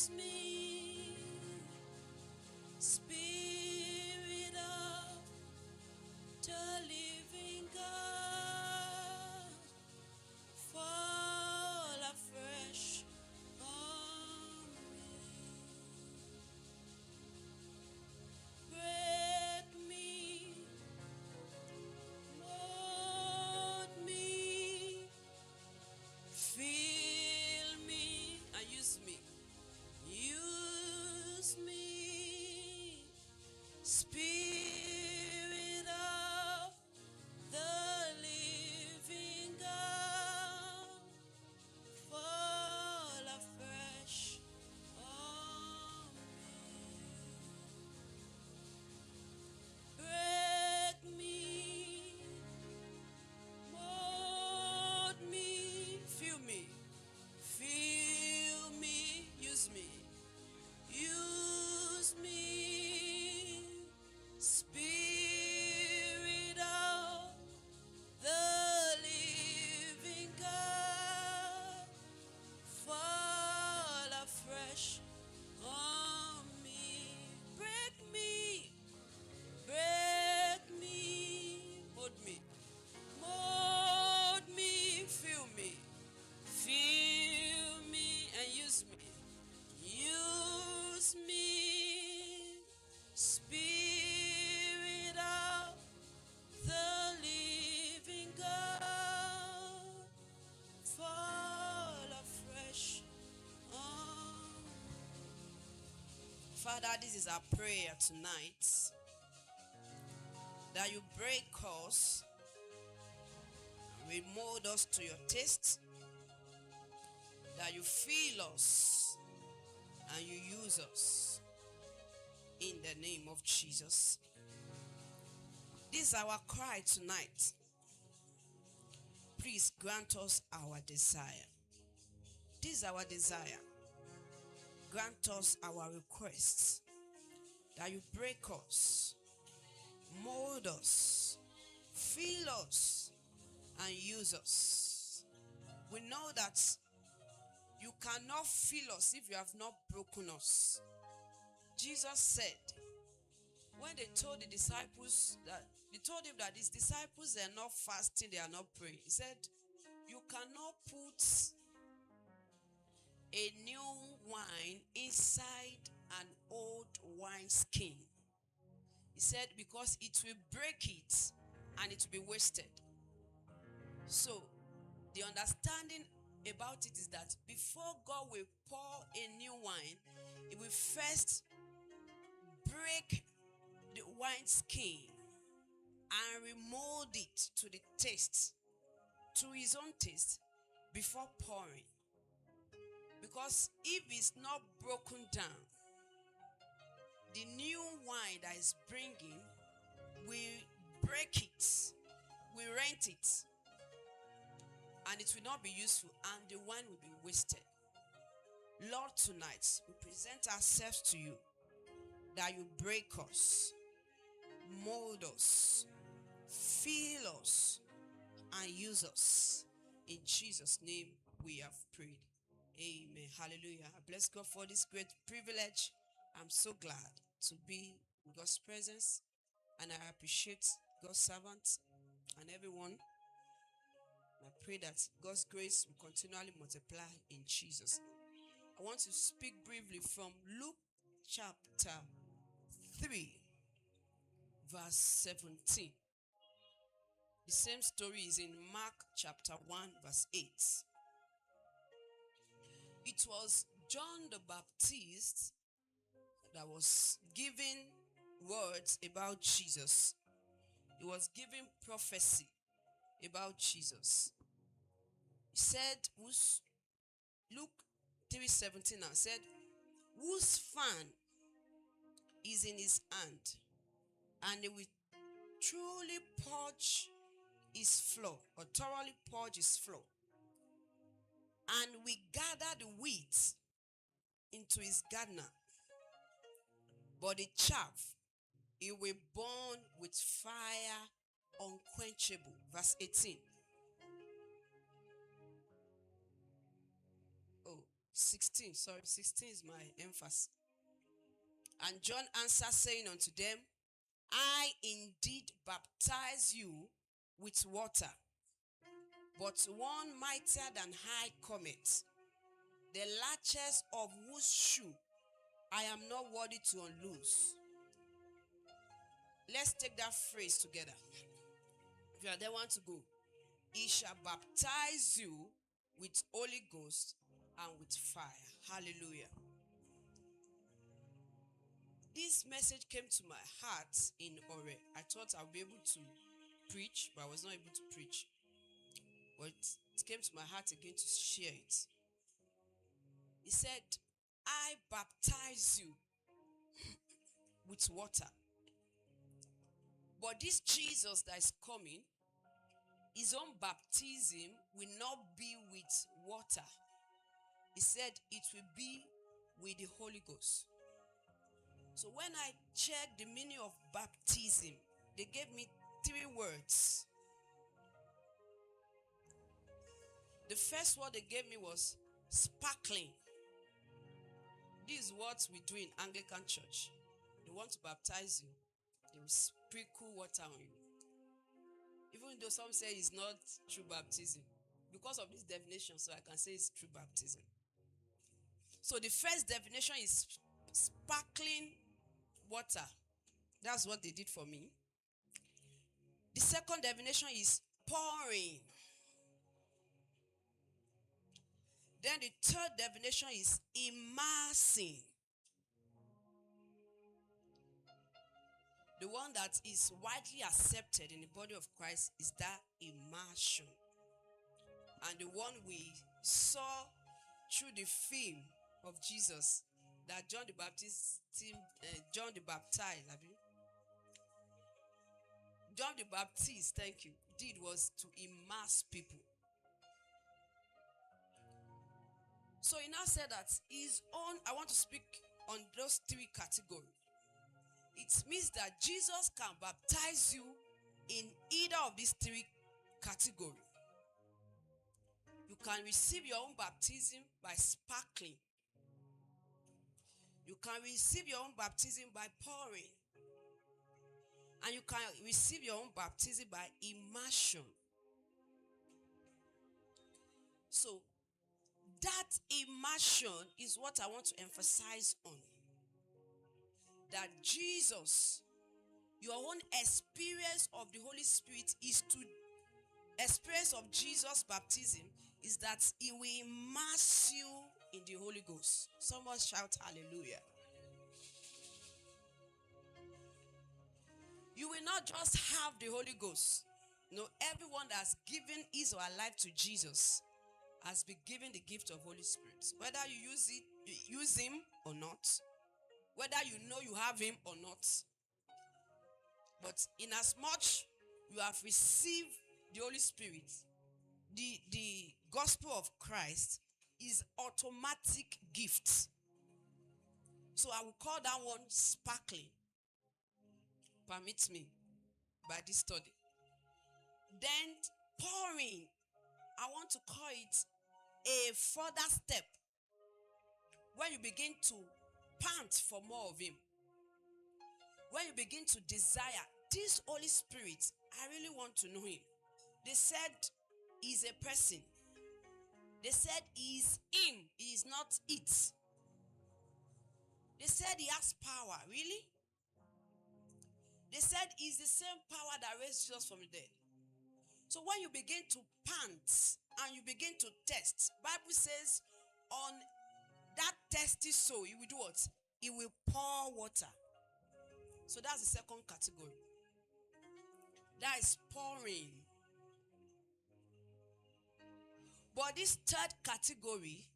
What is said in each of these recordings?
Use me, Spirit of the living God, fall afresh on me. Break me, mold me, fill me, and use me. Use me, Spirit of the living God, fall afresh on me. Break me, mold me, fill me, use me. Use me, Spirit of the living God, fall afresh on me. Break me, mold me, fill me, and use me. Use me, Spirit of the living God, fall afresh on. Father, this is our prayer tonight, that you break us, remold us to your taste, that you fill us and you use us in the name of Jesus. This is our cry tonight. Please grant us our desire. This is our desire. Grant us our requests, that you break us, mold us, fill us, and use us. We know that you cannot fill us if you have not broken us. Jesus said, when they told the disciples that, they told him that his disciples are not fasting, they are not praying. He said, you cannot put a new wine inside an old wine skin. He said, because it will break it and it will be wasted. So, the understanding about it is that before God will pour a new wine, He will first break the wine skin and remold it to the taste, to His own taste, before pouring. Because if it's not broken down, the new wine that is bringing will break it, will rent it, and it will not be useful, and the wine will be wasted. Lord, tonight we present ourselves to you, that you break us, mold us, fill us, and use us. In Jesus' name we have prayed. Amen. Hallelujah. I bless God for this great privilege. I'm so glad to be in God's presence, and I appreciate God's servants and everyone. I pray that God's grace will continually multiply in Jesus' name. I want to speak briefly from Luke chapter 3, verse 17. The same story is in Mark chapter 1, verse 8. It was John the Baptist that was giving words about Jesus. He was giving prophecy about Jesus. He said, Luke 3:17 now said, whose fan is in his hand, and he will truly purge his floor, or thoroughly purge his floor, and we gather the wheat into his garner, but the chaff he will burn with fire unquenchable. Verse 18. 16. Sorry, 16 is my emphasis. And John answered, saying unto them, I indeed baptize you with water, but one mightier than I cometh, the latches of whose shoe I am not worthy to unloose. Let's take that phrase together. If you are there, want to go. He shall baptize you with Holy Ghost and with fire. Hallelujah. This message came to my heart in Ore. I thought I'll be able to preach, but I was not able to preach. But it came to my heart again to share it. He said, I baptize you with water. But this Jesus that is coming, his own baptism will not be with water. He said it will be with the Holy Ghost. So when I checked the meaning of baptism, they gave me 3 words. The first word they gave me was sparkling. This is what we do in Anglican church. They want to baptize you, they will sprinkle water on you. Even though some say it's not true baptism, because of this definition, so I can say it's true baptism. So the first definition is sparkling water. That's what they did for me. The second definition is pouring. Then the third definition is immersing. The one that is widely accepted in the body of Christ is that immersion. And the one we saw through the film of Jesus that John the Baptist, did was to immerse people. So he now said that his own, I want to speak on those 3 categories. It means that Jesus can baptize you in either of these 3 categories. You can receive your own baptism by sparkling. You can receive your own baptism by pouring. And you can receive your own baptism by immersion. So, that immersion is what I want to emphasize on. That Jesus, your own experience of the Holy Spirit is to experience of Jesus' baptism is that he will immerse you in the Holy Ghost. Someone shout hallelujah. You will not just have the Holy Ghost. No, everyone that's given his or her life to Jesus has been given the gift of Holy Spirit. Whether you use him or not, whether you know you have him or not. But in as much you have received the Holy Spirit, the gospel of Christ is automatic gift. So I will call that one sparkling. Permit me by this study. Then pouring, I want to call it a further step. When you begin to pant for more of him. When you begin to desire this Holy Spirit, I really want to know him. They said he's a person. They said he is him. He is not it. They said he has power. Really? They said he's the same power that raised Jesus from the dead. So when you begin to pant and you begin to test, Bible says on that thirsty soul, he will do what? He will pour water. So that's the second category. That is pouring. But this third category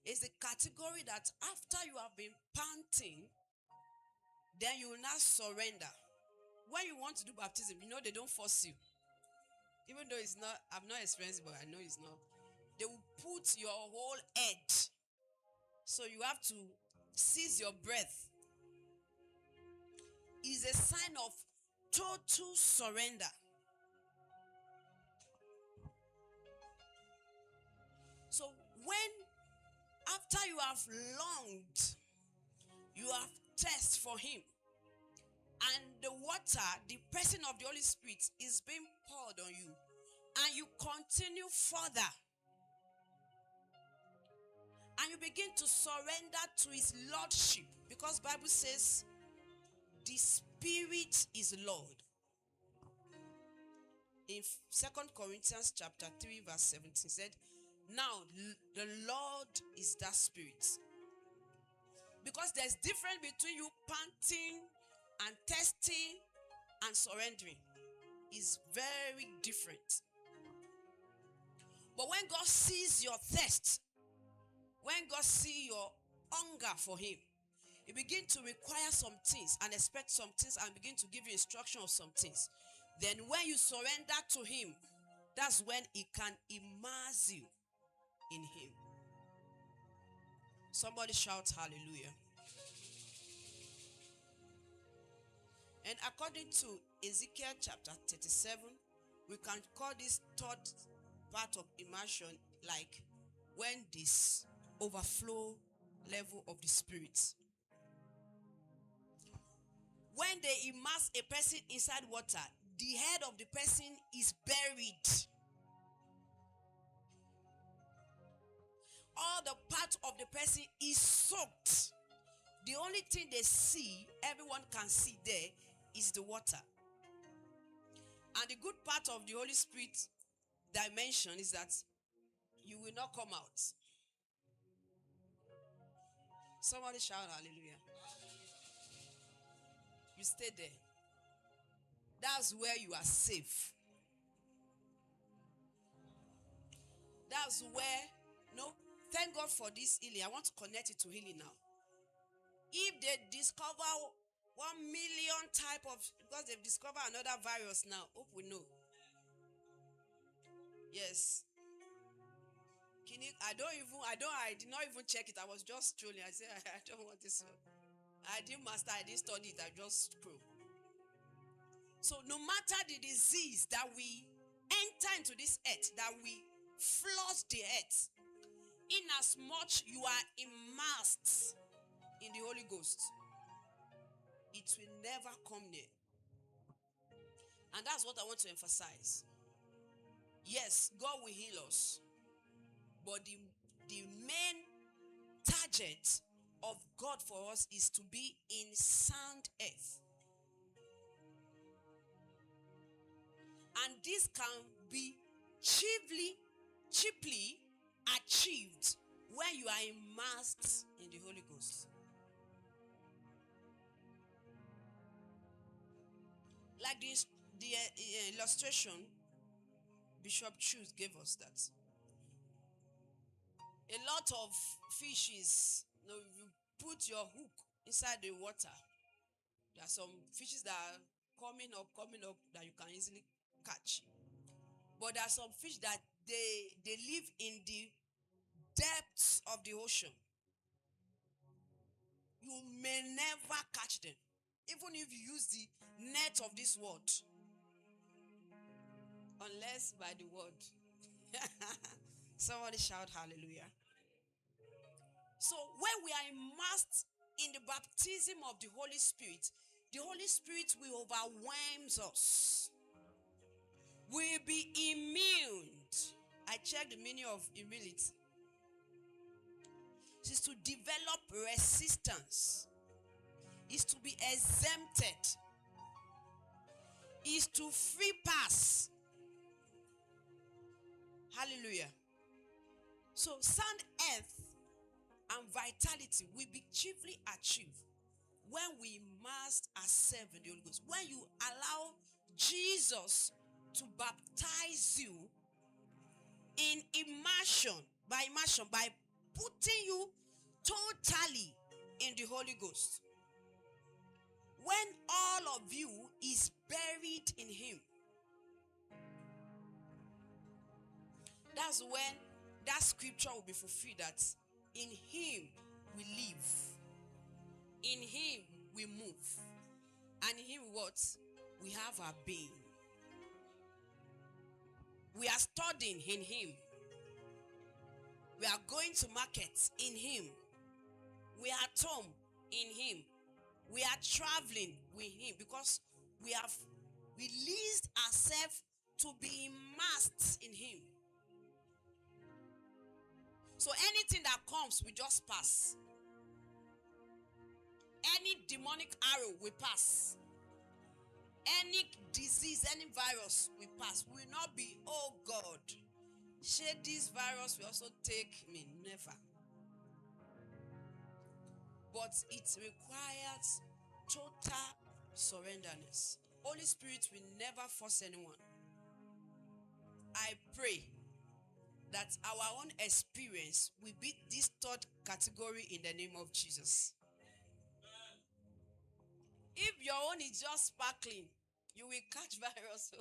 is the category that after you have been panting, then you will now surrender. When you want to do baptism, you know they don't force you. Even though it's not, I've not experienced it, but I know it's not. They will put your whole head. So you have to seize your breath. It's a sign of total surrender. So when, after you you have longed, you have thirst for him, and the water, the person of the Holy Spirit is being poured on you, and you continue further, and you begin to surrender to his lordship, because Bible says the Spirit is Lord. In 2 Corinthians chapter 3 verse 17 said, now the Lord is that Spirit. Because there's difference between you panting and testing and surrendering. Is very different. But when God sees your thirst, when God sees your hunger for him, he begins to require some things and expect some things and begin to give you instruction of some things. Then when you surrender to him, that's when he can immerse you in him. Somebody shout hallelujah. And according to Ezekiel chapter 37, we can call this third part of immersion like when this overflow level of the Spirit. When they immerse a person inside water, the head of the person is buried. All the part of the person is soaked. The only thing they see, everyone can see there, is the water. And the good part of the Holy Spirit dimension is that you will not come out. Somebody shout hallelujah. You stay there. That's where you are safe. That's where, no, thank God for this healing. I want to connect it to healing now. If they discover 1 million type of, because they've discovered another virus now, hope we know. Yes. I did not even check it. I was just strolling. I said, I don't want this one. I didn't master, I didn't study it. I just scroll. So no matter the disease that we enter into this earth, that we flood the earth, in as much you are immersed in the Holy Ghost, it will never come near. And that's what I want to emphasize. Yes, God will heal us. But the main target of God for us is to be in sound earth. And this can be cheaply achieved when you are immersed in the Holy Ghost. Like the illustration Bishop Chus gave us, that a lot of fishes, you know, if you put your hook inside the water, there are some fishes that are coming up that you can easily catch. But there are some fish that they live in the depths of the ocean. You may never catch them, even if you use the net of this world, unless by the word. Somebody shout hallelujah. So when we are immersed in the baptism of the Holy Spirit will overwhelm us. We'll be immune. I checked the meaning of immunity. It is to develop resistance. Is to be exempted. Is to free pass. Hallelujah. So sound earth and vitality will be chiefly achieved when we immerse ourselves in the Holy Ghost. When you allow Jesus to baptize you in immersion, by putting you totally in the Holy Ghost. When all of you is buried in him, that's when that scripture will be fulfilled, that in him we live, in him we move, and in him what? We have our being. We are studying in him. We are going to market in him. We are at home in him. We are traveling with him because we have released ourselves to be immersed in him. So anything that comes, we just pass. Any demonic arrow, we pass. Any disease, any virus, we pass. We will not be, oh God, share this virus will also take me. Never. But it requires total surrenderness. Holy Spirit will never force anyone. I pray that our own experience will be this third category in the name of Jesus. If your own is just sparkling, you will catch virus.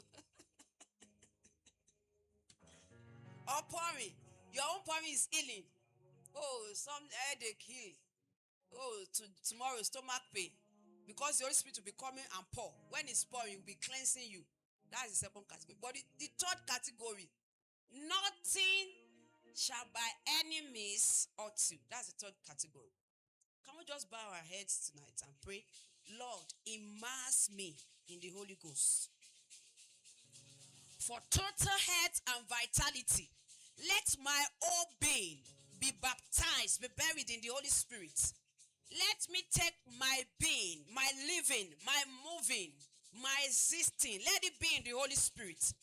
Or pouring. Your own pouring is healing. Oh, some headache heal. Oh, tomorrow stomach pain. Because the Holy Spirit will be coming and pour. When it's pouring, it will be cleansing you. That is the second category. But the third category, nothing shall by any means hurt you. That's the third category. Can we just bow our heads tonight and pray? Lord, immerse me in the Holy Ghost. For total health and vitality, let my whole being be baptized, be buried in the Holy Spirit. Let me take my being, my living, my moving, my existing, let it be in the Holy Spirit.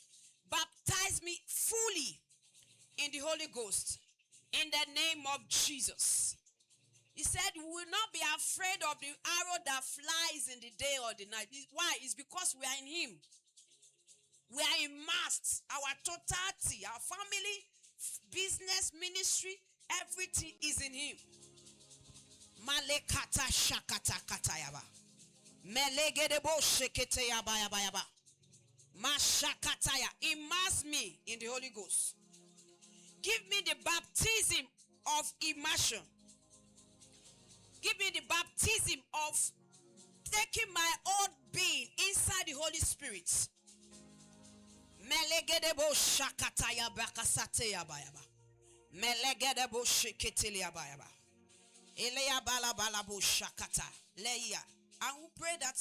Baptize me fully in the Holy Ghost, in the name of Jesus. He said, we will not be afraid of the arrow that flies in the day or the night. Why? It's because we are in him. We are immersed. Our totality, our family, business, ministry, everything is in him. Malekata shakata katayaba. Melegedebo shekete yaba yaba yaba. Mashakataya. Immerse me in the Holy Ghost. Give me the baptism of immersion. Give me the baptism of taking my own being inside the Holy Spirit. Melegedebo shakataya bakasate yaba yaba. Melegedebo shekete yaba yaba. Eleya bala bala bo shakata leya. And we pray that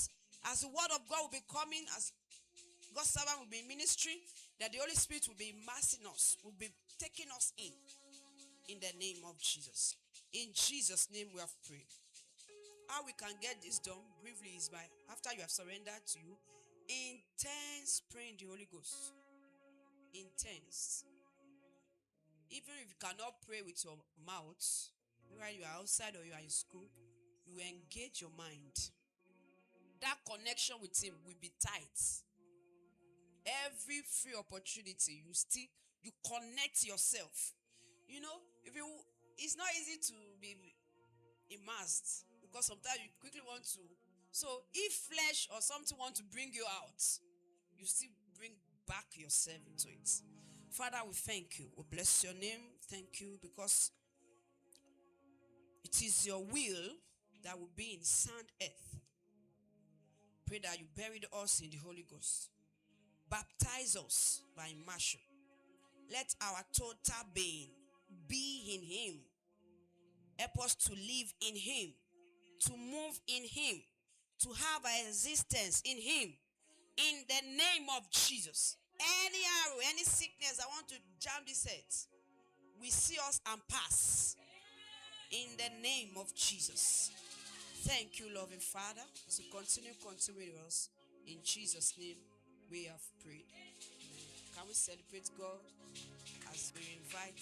as the word of God will be coming, as God's servant will be in ministry, that the Holy Spirit will be immersing us, will be taking us in the name of Jesus. In Jesus' name we have prayed. How we can get this done briefly is by, after you have surrendered to you, intense praying the Holy Ghost. Intense. Even if you cannot pray with your mouth, whether you are outside or you are in school, you engage your mind. That connection with him will be tight. Every free opportunity, you connect yourself. You know, it's not easy to be immersed because sometimes you quickly want to. So if flesh or something want to bring you out, you still bring back yourself into it. Father, we thank you. We bless your name. Thank you because it is your will that will be in sound earth. Pray that you buried us in the Holy Ghost. Baptize us by immersion. Let our total being be in him. Help us to live in him, to move in him, to have our existence in him. In the name of Jesus. Any arrow, any sickness, I want to jam this head. We see us and pass. In the name of Jesus. Thank you, loving Father. So continue with us. In Jesus' name we have prayed. Amen. Can we celebrate God as we invite